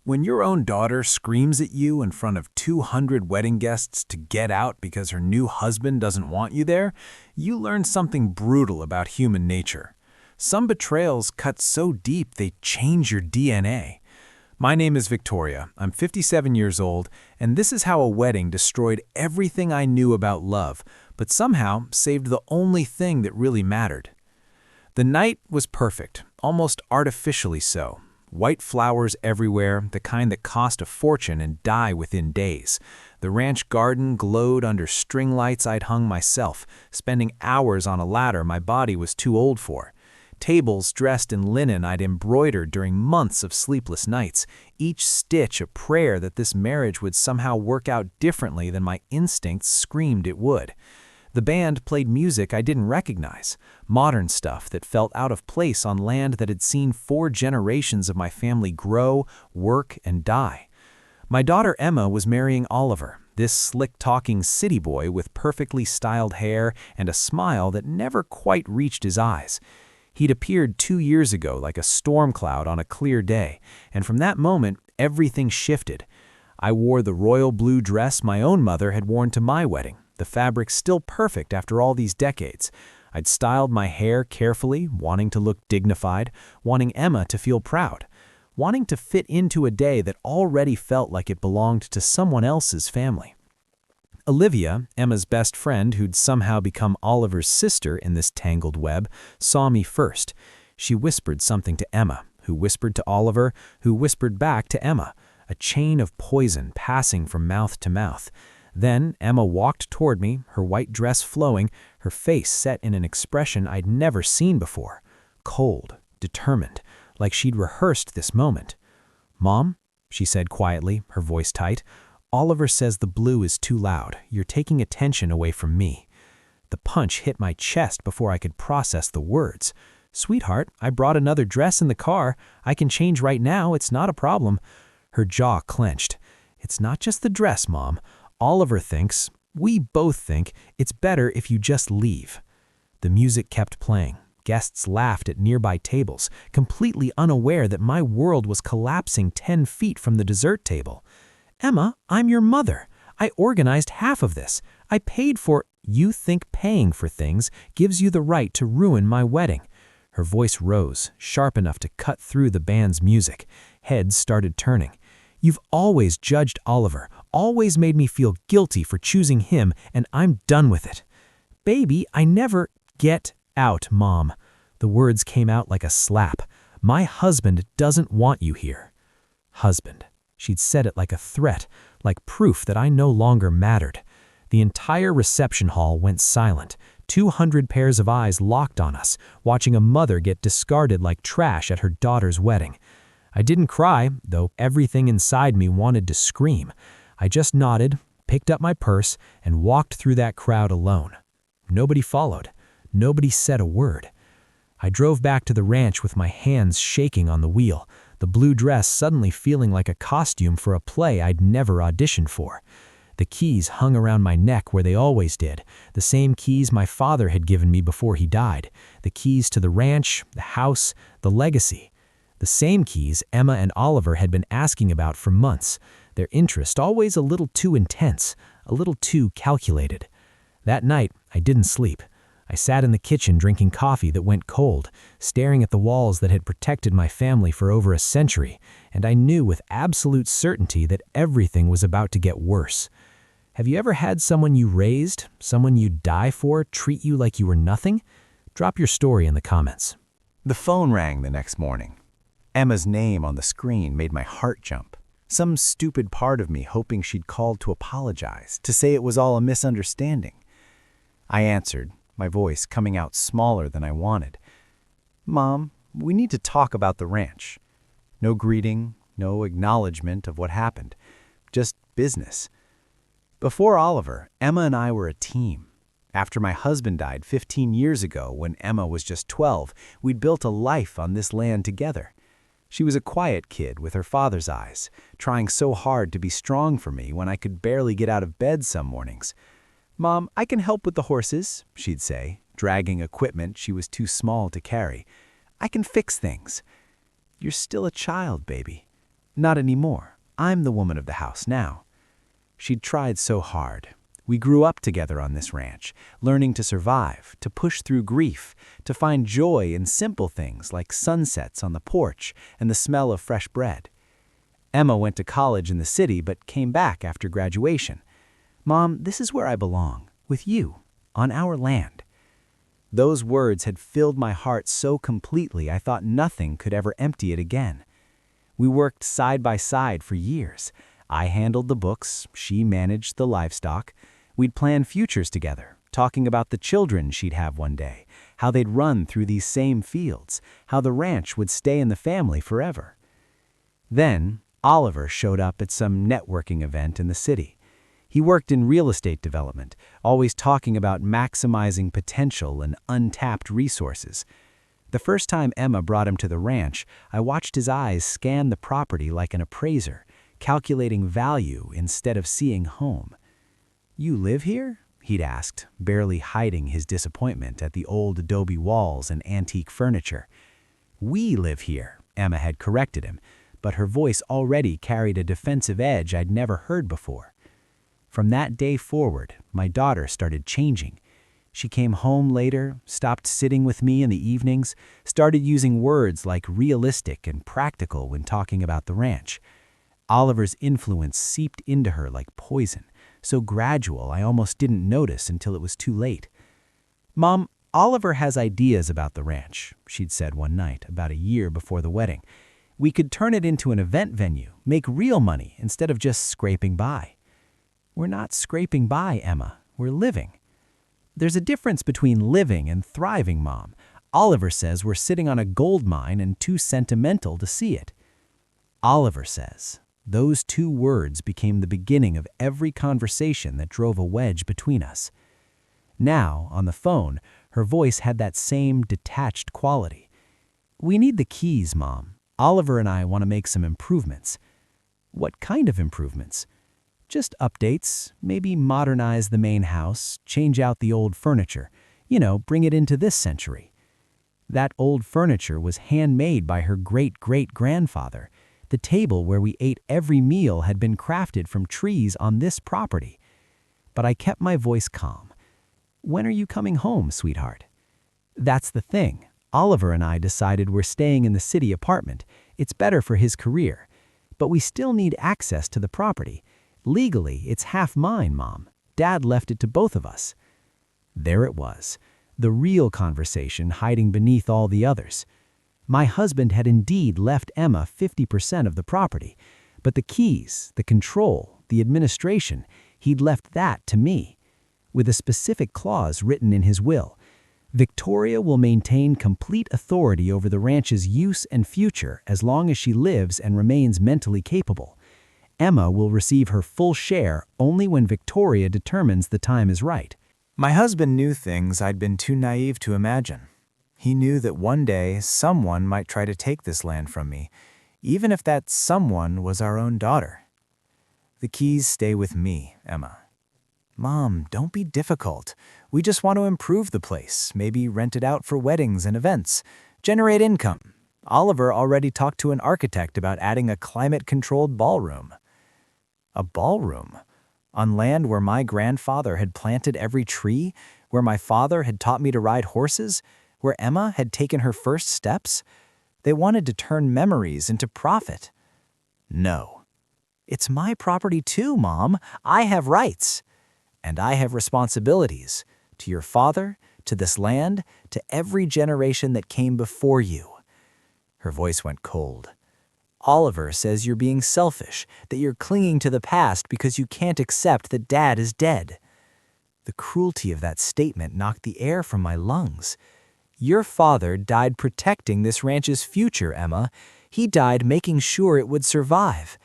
When your own daughter screams at you in front of 200 wedding guests to get out because her new husband doesn't want you there, you learn something brutal about human nature. Some betrayals cut so deep they change your DNA. My name is Victoria, I'm 57 years old, and this is how a wedding destroyed everything I knew about love, but somehow saved the only thing that really mattered. The night was perfect, almost artificially so. White flowers everywhere, the kind that cost a fortune and die within days. The ranch garden glowed under string lights I'd hung myself, spending hours on a ladder my body was too old for. Tables dressed in linen I'd embroidered during months of sleepless nights, each stitch a prayer that this marriage would somehow work out differently than my instincts screamed it would. The band played music I didn't recognize, modern stuff that felt out of place on land that had seen 4 generations of my family grow, work, and die. My daughter Emma was marrying Oliver, this slick-talking city boy with perfectly styled hair and a smile that never quite reached his eyes. He'd appeared 2 years ago like a storm cloud on a clear day, and from that moment, everything shifted. I wore the royal blue dress my own mother had worn to my wedding, the fabric still perfect after all these decades. I'd styled my hair carefully, wanting to look dignified, wanting Emma to feel proud, wanting to fit into a day that already felt like it belonged to someone else's family. Olivia, Emma's best friend who'd somehow become Oliver's sister in this tangled web, saw me first. She whispered something to Emma, who whispered to Oliver, who whispered back to Emma, a chain of poison passing from mouth to mouth. Then Emma walked toward me, her white dress flowing, her face set in an expression I'd never seen before. Cold, determined, like she'd rehearsed this moment. "Mom," she said quietly, her voice tight, "Oliver says the blue is too loud. You're taking attention away from me." The punch hit my chest before I could process the words. "Sweetheart, I brought another dress in the car. I can change right now. It's not a problem." Her jaw clenched. "It's not just the dress, Mom. Oliver thinks, we both think, it's better if you just leave." The music kept playing. Guests laughed at nearby tables, completely unaware that my world was collapsing 10 feet from the dessert table. "Emma, I'm your mother. I organized half of this. I paid for—" "You think paying for things gives you the right to ruin my wedding." Her voice rose, sharp enough to cut through the band's music. Heads started turning. "You've always judged Oliver, always made me feel guilty for choosing him, and I'm done with it." "Baby, I never—" "Get out, Mom." The words came out like a slap. "My husband doesn't want you here." Husband. She'd said it like a threat, like proof that I no longer mattered. The entire reception hall went silent. 200 pairs of eyes locked on us, watching a mother get discarded like trash at her daughter's wedding. I didn't cry, though everything inside me wanted to scream. I just nodded, picked up my purse, and walked through that crowd alone. Nobody followed. Nobody said a word. I drove back to the ranch with my hands shaking on the wheel, the blue dress suddenly feeling like a costume for a play I'd never auditioned for. The keys hung around my neck where they always did, the same keys my father had given me before he died, the keys to the ranch, the house, the legacy. The same keys Emma and Oliver had been asking about for months, their interest always a little too intense, a little too calculated. That night, I didn't sleep. I sat in the kitchen drinking coffee that went cold, staring at the walls that had protected my family for over a century, and I knew with absolute certainty that everything was about to get worse. Have you ever had someone you raised, someone you'd die for, treat you like you were nothing? Drop your story in the comments. The phone rang the next morning. Emma's name on the screen made my heart jump. Some stupid part of me hoping she'd called to apologize, to say it was all a misunderstanding. I answered, my voice coming out smaller than I wanted. "Mom, we need to talk about the ranch." No greeting, no acknowledgement of what happened. Just business. Before Oliver, Emma and I were a team. After my husband died 15 years ago when Emma was just 12, we'd built a life on this land together. She was a quiet kid with her father's eyes, trying so hard to be strong for me when I could barely get out of bed some mornings. "Mom, I can help with the horses," she'd say, dragging equipment she was too small to carry. "I can fix things." "You're still a child, baby." Not anymore. I'm the woman of the house now. She'd tried so hard. We grew up together on this ranch, learning to survive, to push through grief, to find joy in simple things like sunsets on the porch and the smell of fresh bread. Emma went to college in the city but came back after graduation. Mom, this is where I belong, with you, on our land. Those words had filled my heart so completely I thought nothing could ever empty it again. We worked side by side for years. I handled the books, she managed the livestock. We'd plan futures together, talking about the children she'd have one day, how they'd run through these same fields, how the ranch would stay in the family forever. Then, Oliver showed up at some networking event in the city. He worked in real estate development, always talking about maximizing potential and untapped resources. The first time Emma brought him to the ranch, I watched his eyes scan the property like an appraiser, calculating value instead of seeing home. "You live here?" he'd asked, barely hiding his disappointment at the old adobe walls and antique furniture. "We live here," Emma had corrected him, but her voice already carried a defensive edge I'd never heard before. From that day forward, my daughter started changing. She came home later, stopped sitting with me in the evenings, started using words like realistic and practical when talking about the ranch. Oliver's influence seeped into her like poison, so gradual I almost didn't notice until it was too late. "Mom, Oliver has ideas about the ranch," she'd said one night, about a year before the wedding. "We could turn it into an event venue, make real money instead of just scraping by." "We're not scraping by, Emma. We're living." "There's a difference between living and thriving, Mom. Oliver says we're sitting on a gold mine and too sentimental to see it." Oliver says. Those two words became the beginning of every conversation that drove a wedge between us. Now, on the phone, her voice had that same detached quality. "We need the keys, Mom. Oliver and I want to make some improvements." "What kind of improvements?" "Just updates, maybe modernize the main house, change out the old furniture, bring it into this century." That old furniture was handmade by her great-great-grandfather. The table where we ate every meal had been crafted from trees on this property. But I kept my voice calm. "When are you coming home, sweetheart?" "That's the thing. Oliver and I decided we're staying in the city apartment. It's better for his career. But we still need access to the property. Legally, it's half mine, Mom. Dad left it to both of us." There it was, the real conversation hiding beneath all the others. My husband had indeed left Emma 50% of the property, but the keys, the control, the administration, he'd left that to me. With a specific clause written in his will, "Victoria will maintain complete authority over the ranch's use and future as long as she lives and remains mentally capable. Emma will receive her full share only when Victoria determines the time is right." My husband knew things I'd been too naive to imagine. He knew that one day someone might try to take this land from me, even if that someone was our own daughter. "The keys stay with me, Emma." "Mom, don't be difficult. We just want to improve the place, maybe rent it out for weddings and events, generate income. Oliver already talked to an architect about adding a climate-controlled ballroom." A ballroom? On land where my grandfather had planted every tree, where my father had taught me to ride horses, where Emma had taken her first steps? They wanted to turn memories into profit. No. "It's my property too, Mom. I have rights. And I have responsibilities. To your father, to this land, to every generation that came before you." Her voice went cold. "Oliver says you're being selfish, that you're clinging to the past because you can't accept that Dad is dead." The cruelty of that statement knocked the air from my lungs. "Your father died protecting this ranch's future, Emma. He died making sure it would survive.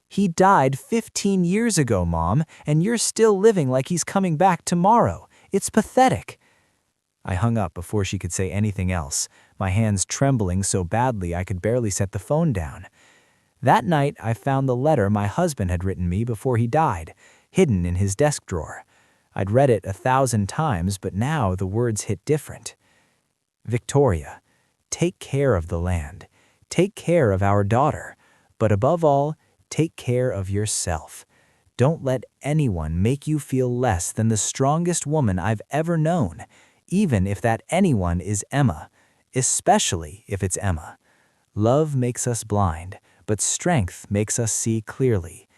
He died 15 years ago, Mom, and you're still living like he's coming back tomorrow. It's pathetic." I hung up before she could say anything else, my hands trembling so badly I could barely set the phone down. That night, I found the letter my husband had written me before he died, hidden in his desk drawer. I'd read it 1,000 times, but now the words hit different. "Victoria, take care of the land. Take care of our daughter. But above all, take care of yourself. Don't let anyone make you feel less than the strongest woman I've ever known, even if that anyone is Emma, especially if it's Emma. Love makes us blind, but strength makes us see clearly.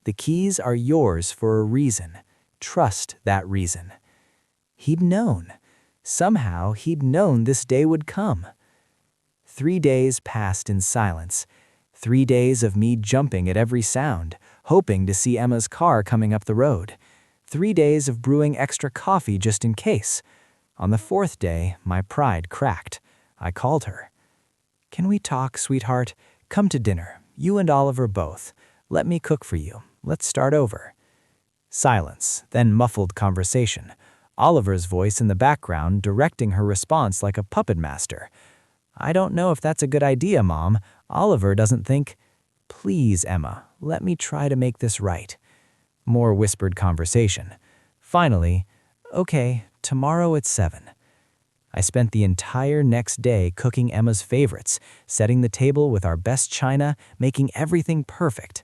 The keys are yours for a reason. Trust that reason. He'd known. Somehow he'd known this day would come. 3 days passed in silence. 3 days of me jumping at every sound, hoping to see Emma's car coming up the road. 3 days of brewing extra coffee just in case. On the 4th day, my pride cracked. I called her. "Can we talk, sweetheart? Come to dinner. You and Oliver both. Let me cook for you. Let's start over." Silence, then muffled conversation. Oliver's voice in the background directing her response like a puppet master. "I don't know if that's a good idea, Mom. Oliver doesn't think." "Please, Emma, let me try to make this right." More whispered conversation. Finally, "Okay, tomorrow at 7. I spent the entire next day cooking Emma's favorites, setting the table with our best china, making everything perfect.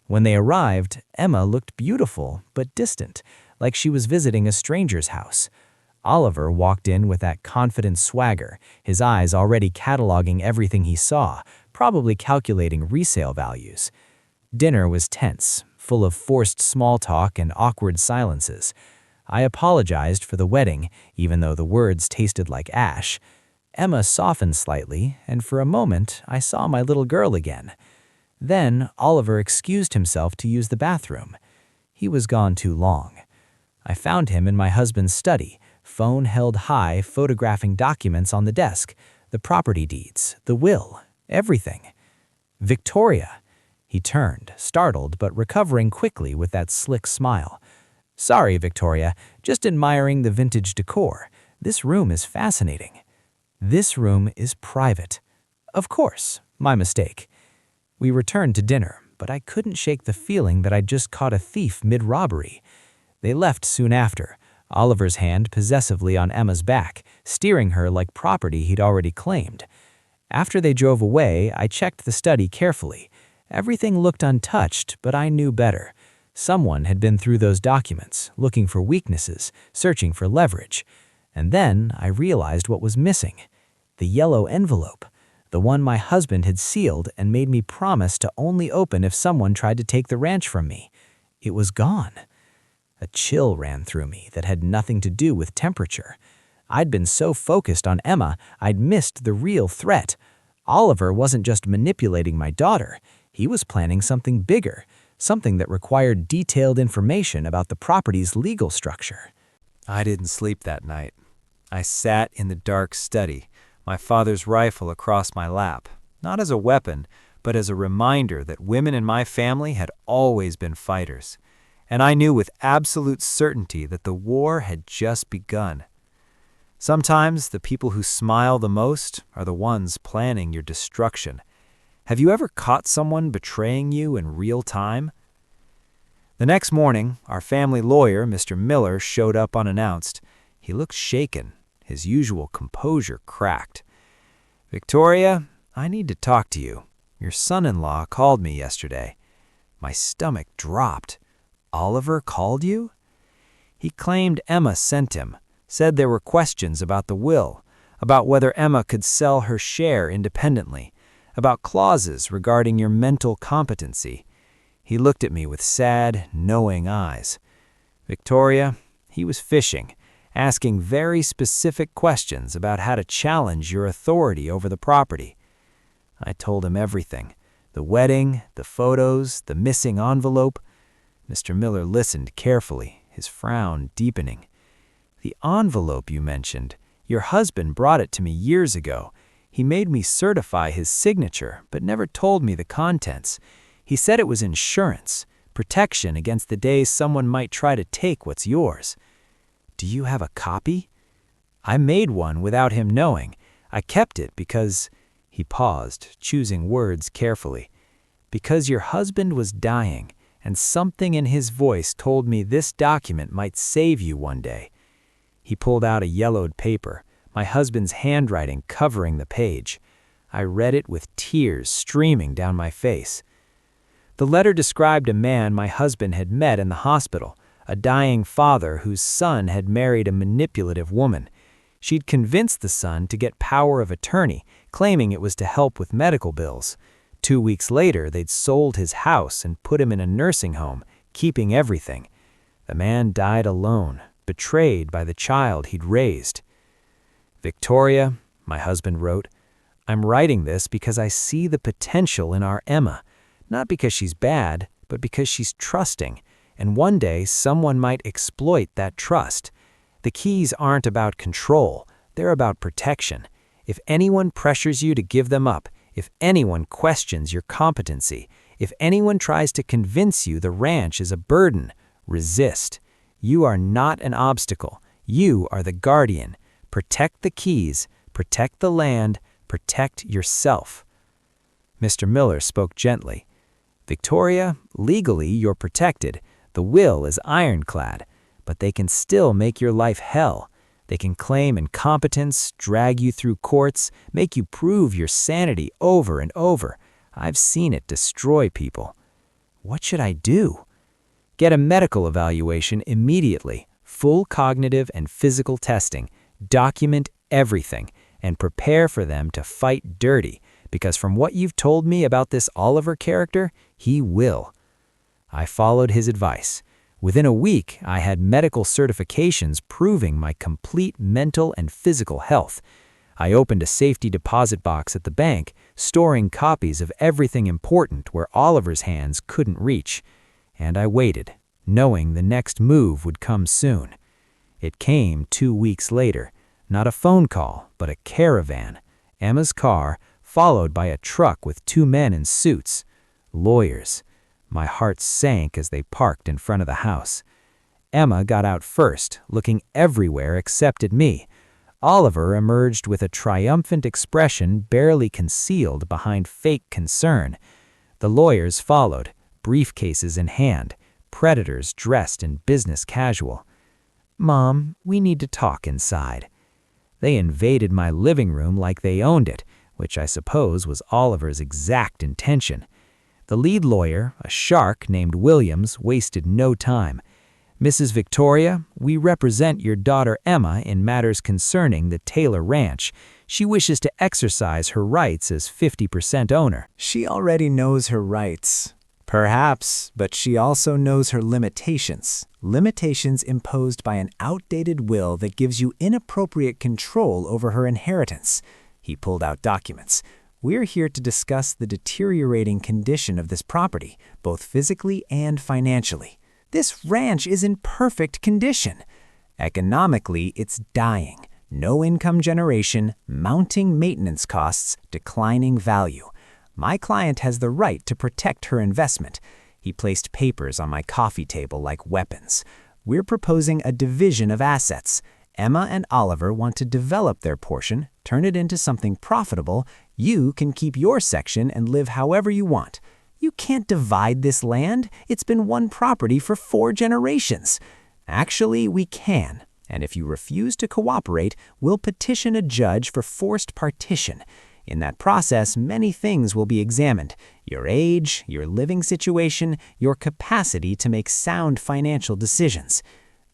When they arrived, Emma looked beautiful but distant, like she was visiting a stranger's house. Oliver walked in with that confident swagger, his eyes already cataloging everything he saw, probably calculating resale values. Dinner was tense, full of forced small talk and awkward silences. I apologized for the wedding, even though the words tasted like ash. Emma softened slightly, and for a moment I saw my little girl again. Then Oliver excused himself to use the bathroom. He was gone too long. I found him in my husband's study, phone held high, photographing documents on the desk, the property deeds, the will, everything. "Victoria." He turned, startled but recovering quickly with that slick smile. "Sorry, Victoria, just admiring the vintage decor. This room is fascinating." "This room is private." "Of course, my mistake." We returned to dinner, but I couldn't shake the feeling that I'd just caught a thief mid-robbery. They left soon after, Oliver's hand possessively on Emma's back, steering her like property he'd already claimed. After they drove away, I checked the study carefully. Everything looked untouched, but I knew better. Someone had been through those documents, looking for weaknesses, searching for leverage. And then I realized what was missing. The yellow envelope. The one my husband had sealed and made me promise to only open if someone tried to take the ranch from me. It was gone. A chill ran through me that had nothing to do with temperature. I'd been so focused on Emma, I'd missed the real threat. Oliver wasn't just manipulating my daughter. He was planning something bigger, something that required detailed information about the property's legal structure. I didn't sleep that night. I sat in the dark study, my father's rifle across my lap, not as a weapon, but as a reminder that women in my family had always been fighters. And I knew with absolute certainty that the war had just begun. Sometimes the people who smile the most are the ones planning your destruction. Have you ever caught someone betraying you in real time? The next morning, our family lawyer, Mr. Miller, showed up unannounced. He looked shaken, his usual composure cracked. "Victoria, I need to talk to you. Your son-in-law called me yesterday." My stomach dropped. "Oliver called you?" "He claimed Emma sent him, said there were questions about the will, about whether Emma could sell her share independently, about clauses regarding your mental competency." He looked at me with sad, knowing eyes. "Victoria, he was fishing, asking very specific questions about how to challenge your authority over the property." I told him everything. The wedding, the photos, the missing envelope. Mr. Miller listened carefully, his frown deepening. "The envelope you mentioned, your husband brought it to me years ago. He made me certify his signature, but never told me the contents. He said it was insurance, protection against the days someone might try to take what's yours. Do you have a copy?" "I made one without him knowing. I kept it because—" He paused, choosing words carefully. "Because your husband was dying, and something in his voice told me this document might save you one day." He pulled out a yellowed paper, my husband's handwriting covering the page. I read it with tears streaming down my face. The letter described a man my husband had met in the hospital, a dying father whose son had married a manipulative woman. She'd convinced the son to get power of attorney, claiming it was to help with medical bills. 2 weeks later, they'd sold his house and put him in a nursing home, keeping everything. The man died alone, betrayed by the child he'd raised. "Victoria," my husband wrote, "I'm writing this because I see the potential in our Emma, not because she's bad, but because she's trusting, and one day someone might exploit that trust. The keys aren't about control, they're about protection. If anyone pressures you to give them up, if anyone questions your competency, if anyone tries to convince you the ranch is a burden, resist. You are not an obstacle. You are the guardian. Protect the keys, protect the land, protect yourself." Mr. Miller spoke gently. "Victoria, legally you're protected. The will is ironclad, but they can still make your life hell. They can claim incompetence, drag you through courts, make you prove your sanity over and over. I've seen it destroy people. What should I do?" "Get a medical evaluation immediately, full cognitive and physical testing. Document everything, and prepare for them to fight dirty, because from what you've told me about this Oliver character, he will." I followed his advice. Within a week, I had medical certifications proving my complete mental and physical health. I opened a safety deposit box at the bank, storing copies of everything important where Oliver's hands couldn't reach. And I waited, knowing the next move would come soon. It came 2 weeks later. Not a phone call, but a caravan. Emma's car, followed by a truck with 2 men in suits. Lawyers. My heart sank as they parked in front of the house. Emma got out first, looking everywhere except at me. Oliver emerged with a triumphant expression barely concealed behind fake concern. The lawyers followed, briefcases in hand, predators dressed in business casual. "Mom, we need to talk inside." They invaded my living room like they owned it, which I suppose was Oliver's exact intention. The lead lawyer, a shark named Williams, wasted no time. "Mrs. Victoria, we represent your daughter Emma in matters concerning the Taylor Ranch. She wishes to exercise her rights as 50% owner." She already knows her rights. Perhaps, but she also knows her limitations. Limitations imposed by an outdated will that gives you inappropriate control over her inheritance. He pulled out documents. "We're here to discuss the deteriorating condition of this property, both physically and financially. This ranch is in perfect condition. Economically, it's dying. No income generation, mounting maintenance costs, declining value. My client has the right to protect her investment." He placed papers on my coffee table like weapons. "We're proposing a division of assets. Emma and Oliver want to develop their portion, turn it into something profitable. You can keep your section and live however you want. You can't divide this land. It's been one property for 4 generations. Actually, we can. And if you refuse to cooperate, we'll petition a judge for forced partition. In that process, many things will be examined: your age, your living situation, your capacity to make sound financial decisions."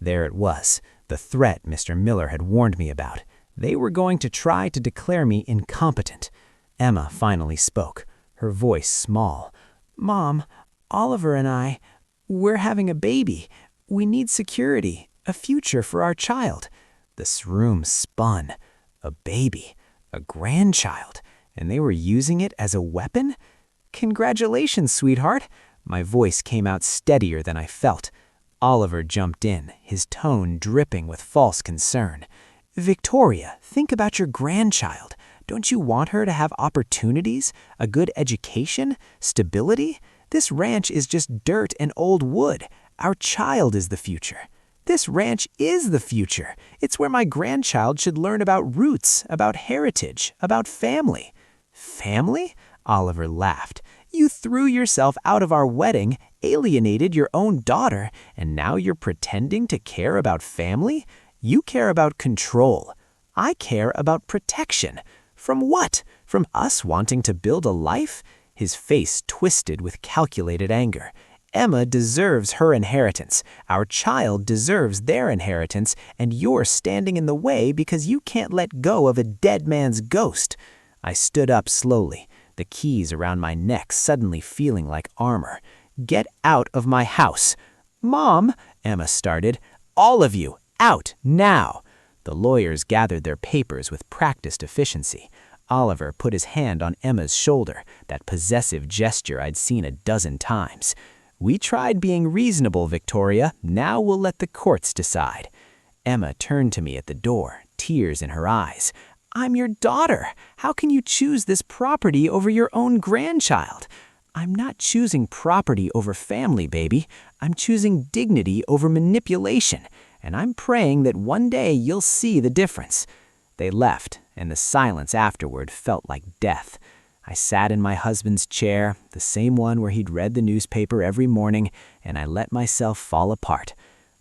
There it was, the threat Mr. Miller had warned me about. They were going to try to declare me incompetent. Emma finally spoke, her voice small. "Mom, Oliver and we're having a baby. We need security, a future for our child." This room spun. A baby. A grandchild, and they were using it as a weapon? "Congratulations, sweetheart." My voice came out steadier than I felt. Oliver jumped in, his tone dripping with false concern. "Victoria, think about your grandchild. Don't you want her to have opportunities, a good education, stability? This ranch is just dirt and old wood. Our child is the future. This ranch is the future. It's where my grandchild should learn about roots, about heritage, about family." "Family?" Oliver laughed. "You threw yourself out of our wedding, alienated your own daughter, and now you're pretending to care about family? You care about control. I care about protection. From what? From us wanting to build a life?" his face twisted with calculated anger. "Emma deserves her inheritance. Our child deserves their inheritance, and you're standing in the way because you can't let go of a dead man's ghost." I stood up slowly, the keys around my neck suddenly feeling like armor. "Get out of my house." "Mom," Emma started. "All of you, out, now." The lawyers gathered their papers with practiced efficiency. Oliver put his hand on Emma's shoulder, that possessive gesture I'd seen 12 times. "We tried being reasonable, Victoria. Now we'll let the courts decide." Emma turned to me at the door, tears in her eyes. "I'm your daughter. How can you choose this property over your own grandchild?" "I'm not choosing property over family, baby. I'm choosing dignity over manipulation, and I'm praying that one day you'll see the difference." They left, and the silence afterward felt like death. I sat in my husband's chair, the same one where he'd read the newspaper every morning, and I let myself fall apart.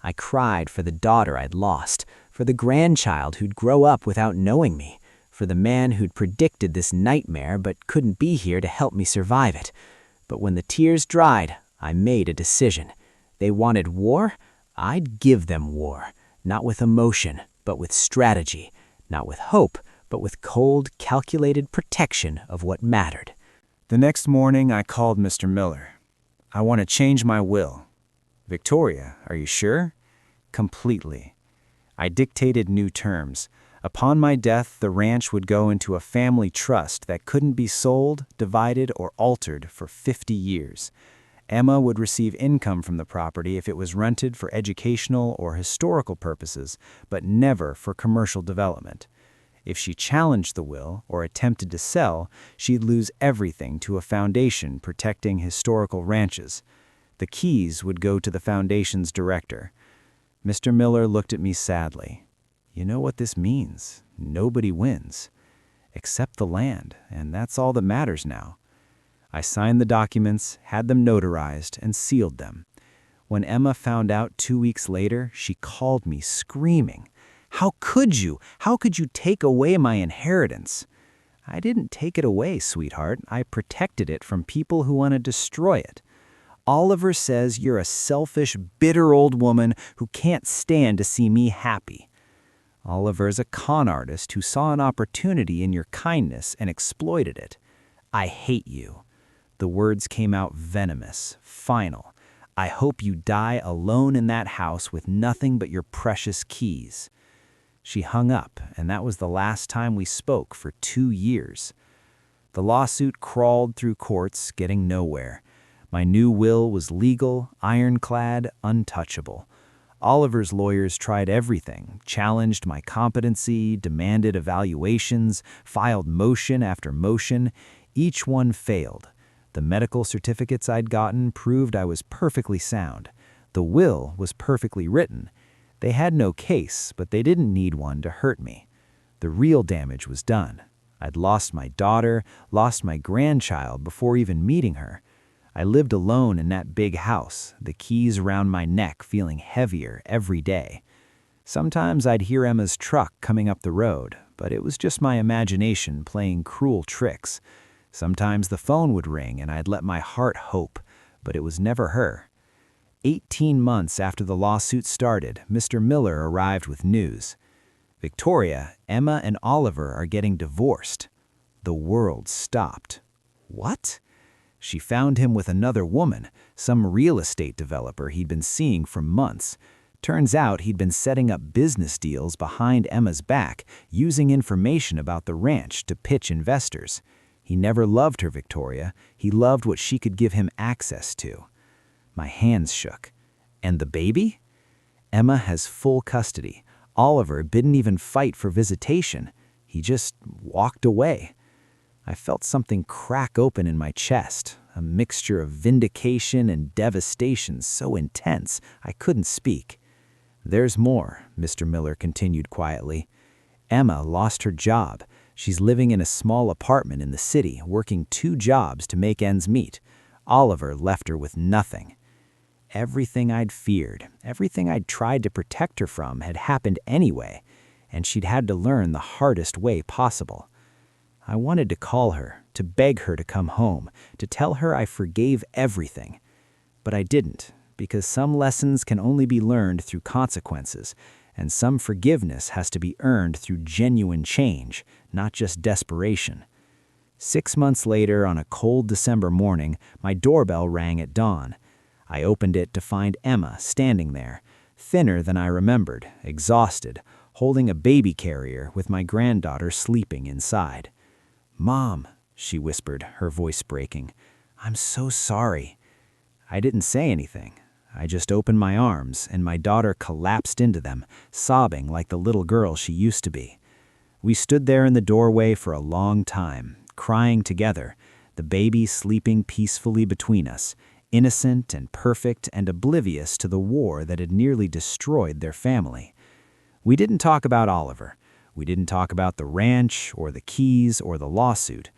I cried for the daughter I'd lost, for the grandchild who'd grow up without knowing me, for the man who'd predicted this nightmare but couldn't be here to help me survive it. But when the tears dried, I made a decision. They wanted war? I'd give them war, not with emotion, but with strategy, not with hope, but with cold, calculated protection of what mattered. The next morning, I called Mr. Miller. "I want to change my will." "Victoria, are you sure?" "Completely." I dictated new terms. Upon my death, the ranch would go into a family trust that couldn't be sold, divided, or altered for 50 years. Emma would receive income from the property if it was rented for educational or historical purposes, but never for commercial development. If she challenged the will or attempted to sell, she'd lose everything to a foundation protecting historical ranches. The keys would go to the foundation's director. Mr. Miller looked at me sadly. "You know what this means. Nobody wins. Except the land, and that's all that matters now." I signed the documents, had them notarized, and sealed them. When Emma found out 2 weeks later, she called me screaming. "How could you? How could you take away my inheritance?" "I didn't take it away, sweetheart. I protected it from people who want to destroy it. Oliver says you're a selfish, bitter old woman who can't stand to see me happy." "Oliver's a con artist who saw an opportunity in your kindness and exploited it. I hate you." The words came out venomous, final. "I hope you die alone in that house with nothing but your precious keys." She hung up, and that was the last time we spoke for 2 years. The lawsuit crawled through courts, getting nowhere. My new will was legal, ironclad, untouchable. Oliver's lawyers tried everything, challenged my competency, demanded evaluations, filed motion after motion. Each one failed. The medical certificates I'd gotten proved I was perfectly sound. The will was perfectly written. They had no case, but they didn't need one to hurt me. The real damage was done. I'd lost my daughter, lost my grandchild before even meeting her. I lived alone in that big house, the keys around my neck feeling heavier every day. Sometimes I'd hear Emma's truck coming up the road, but it was just my imagination playing cruel tricks. Sometimes the phone would ring and I'd let my heart hope, but it was never her. 18 months after the lawsuit started, Mr. Miller arrived with news. "Victoria, Emma and Oliver are getting divorced." The world stopped. "What?" She found him with another woman, some real estate developer he'd been seeing for months. Turns out he'd been setting up business deals behind Emma's back, using information about the ranch to pitch investors. He never loved her, Victoria. He loved what she could give him access to. My hands shook. "And the baby?" "Emma has full custody. Oliver didn't even fight for visitation. He just walked away." I felt something crack open in my chest, a mixture of vindication and devastation so intense I couldn't speak. "There's more," Mr. Miller continued quietly. "Emma lost her job. She's living in a small apartment in the city, working 2 jobs to make ends meet. Oliver left her with nothing. Everything I'd feared, everything I'd tried to protect her from had happened anyway, and she'd had to learn the hardest way possible. I wanted to call her, to beg her to come home, to tell her I forgave everything. But I didn't, because some lessons can only be learned through consequences, and some forgiveness has to be earned through genuine change, not just desperation. 6 months later, on a cold December morning, my doorbell rang at dawn. I opened it to find Emma standing there, thinner than I remembered, exhausted, holding a baby carrier with my granddaughter sleeping inside. "Mom," she whispered, her voice breaking, "I'm so sorry." I didn't say anything. I just opened my arms, and my daughter collapsed into them, sobbing like the little girl she used to be. We stood there in the doorway for a long time, crying together, the baby sleeping peacefully between us, innocent and perfect and oblivious to the war that had nearly destroyed their family. We didn't talk about Oliver. We didn't talk about the ranch or the keys or the lawsuit.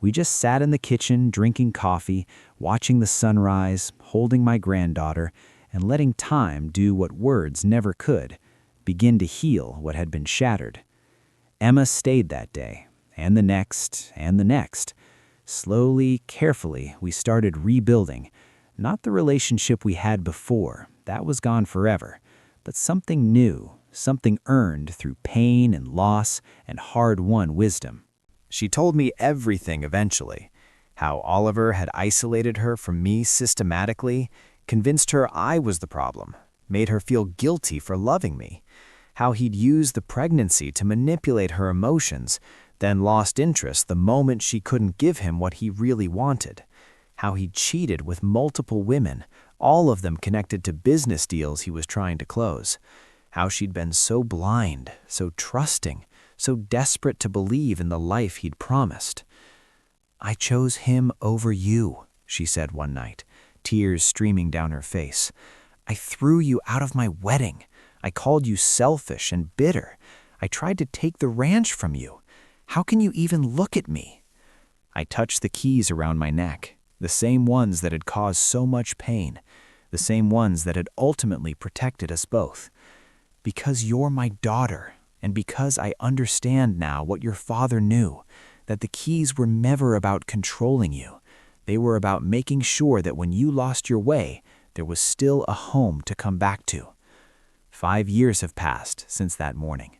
We just sat in the kitchen drinking coffee, watching the sunrise, holding my granddaughter, and letting time do what words never could, begin to heal what had been shattered. Emma stayed that day, and the next, and the next. Slowly, carefully, we started rebuilding. Not the relationship we had before, that was gone forever, but something new, something earned through pain and loss and hard-won wisdom. She told me everything eventually, how Oliver had isolated her from me systematically, convinced her I was the problem, made her feel guilty for loving me, how he'd used the pregnancy to manipulate her emotions, then lost interest the moment she couldn't give him what he really wanted, how he'd cheated with multiple women, all of them connected to business deals he was trying to close, how she'd been so blind, so trusting, so desperate to believe in the life he'd promised. "I chose him over you," she said one night, tears streaming down her face. "I threw you out of my wedding. I called you selfish and bitter. I tried to take the ranch from you. How can you even look at me?" I touched the keys around my neck, the same ones that had caused so much pain, the same ones that had ultimately protected us both. "Because you're my daughter, and because I understand now what your father knew, that the keys were never about controlling you. They were about making sure that when you lost your way, there was still a home to come back to." 5 years have passed since that morning.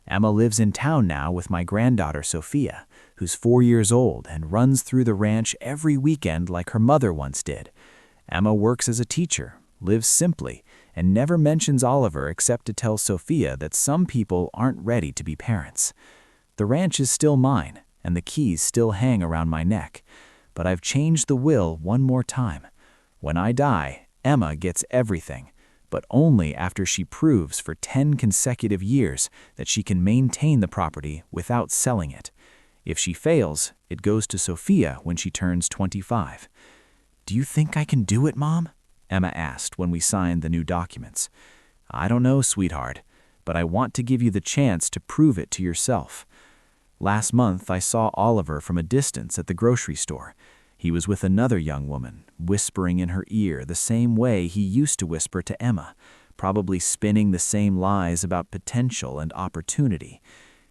Emma lives in town now with my granddaughter Sophia, who's 4 years old and runs through the ranch every weekend like her mother once did. Emma works as a teacher, lives simply, and never mentions Oliver except to tell Sophia that some people aren't ready to be parents. The ranch is still mine, and the keys still hang around my neck, but I've changed the will one more time. When I die, Emma gets everything, but only after she proves for 10 consecutive years that she can maintain the property without selling it. If she fails, it goes to Sophia when she turns 25. "Do you think I can do it, Mom?" Emma asked when we signed the new documents. "I don't know, sweetheart, but I want to give you the chance to prove it to yourself." Last month, I saw Oliver from a distance at the grocery store. He was with another young woman, whispering in her ear the same way he used to whisper to Emma, probably spinning the same lies about potential and opportunity.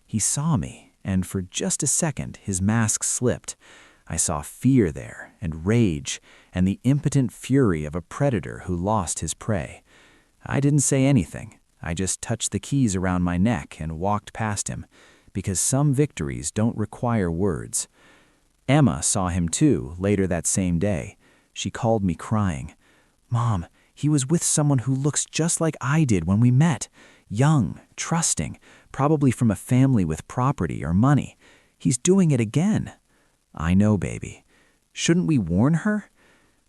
He saw me, and for just a second, his mask slipped. I saw fear there, and rage, and the impotent fury of a predator who lost his prey. I didn't say anything. I just touched the keys around my neck and walked past him, because some victories don't require words. Emma saw him too, later that same day. She called me crying. "Mom, he was with someone who looks just like I did when we met. Young, trusting, probably from a family with property or money. He's doing it again." "I know, baby. Shouldn't we warn her?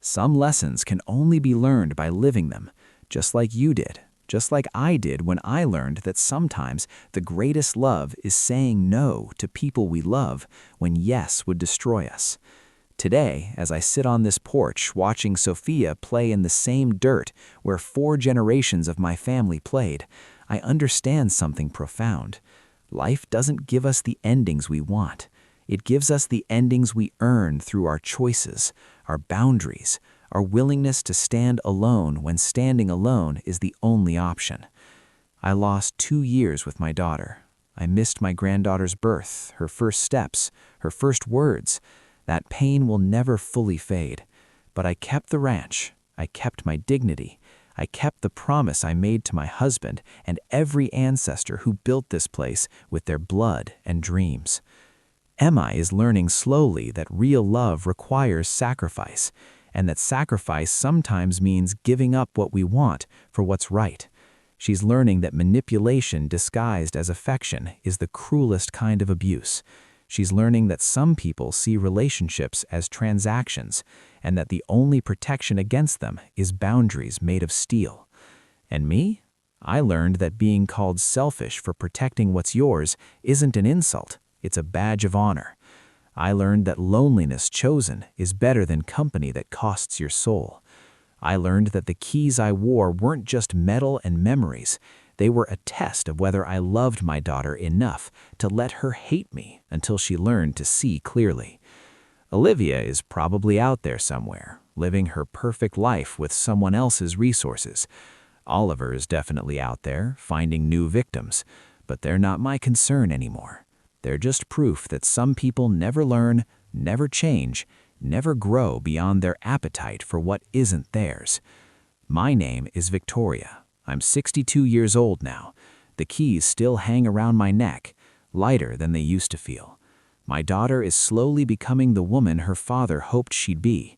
Some lessons can only be learned by living them, just like you did, just like I did when I learned that sometimes the greatest love is saying no to people we love when yes would destroy us. Today, as I sit on this porch watching Sophia play in the same dirt where 4 generations of my family played, I understand something profound. Life doesn't give us the endings we want. It gives us the endings we earn through our choices, our boundaries, our willingness to stand alone when standing alone is the only option. I lost 2 years with my daughter. I missed my granddaughter's birth, her first steps, her first words. That pain will never fully fade. But I kept the ranch. I kept my dignity. I kept the promise I made to my husband and every ancestor who built this place with their blood and dreams. Emma is learning slowly that real love requires sacrifice, and that sacrifice sometimes means giving up what we want for what's right. She's learning that manipulation disguised as affection is the cruelest kind of abuse. She's learning that some people see relationships as transactions, and that the only protection against them is boundaries made of steel. And me? I learned that being called selfish for protecting what's yours isn't an insult, it's a badge of honor. I learned that loneliness chosen is better than company that costs your soul. I learned that the keys I wore weren't just metal and memories. They were a test of whether I loved my daughter enough to let her hate me until she learned to see clearly. Olivia is probably out there somewhere, living her perfect life with someone else's resources. Oliver is definitely out there, finding new victims, but they're not my concern anymore. They're just proof that some people never learn, never change, never grow beyond their appetite for what isn't theirs. My name is Victoria. I'm 62 years old now. The keys still hang around my neck, lighter than they used to feel. My daughter is slowly becoming the woman her father hoped she'd be.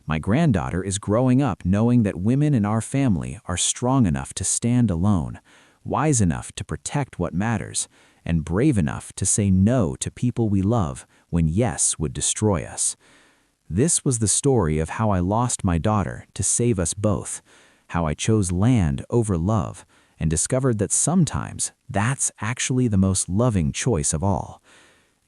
My granddaughter is growing up knowing that women in our family are strong enough to stand alone, wise enough to protect what matters, and brave enough to say no to people we love when yes would destroy us. This was the story of how I lost my daughter to save us both, how I chose land over love, and discovered that sometimes that's actually the most loving choice of all.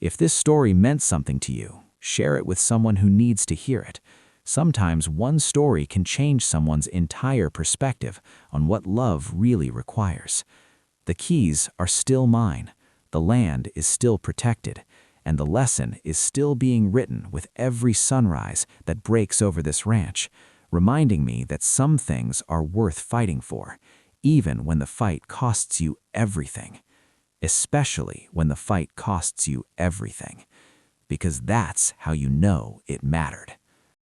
If this story meant something to you, share it with someone who needs to hear it. Sometimes one story can change someone's entire perspective on what love really requires. The keys are still mine. The land is still protected, and the lesson is still being written with every sunrise that breaks over this ranch, reminding me that some things are worth fighting for, even when the fight costs you everything. Especially when the fight costs you everything. Because that's how you know it mattered.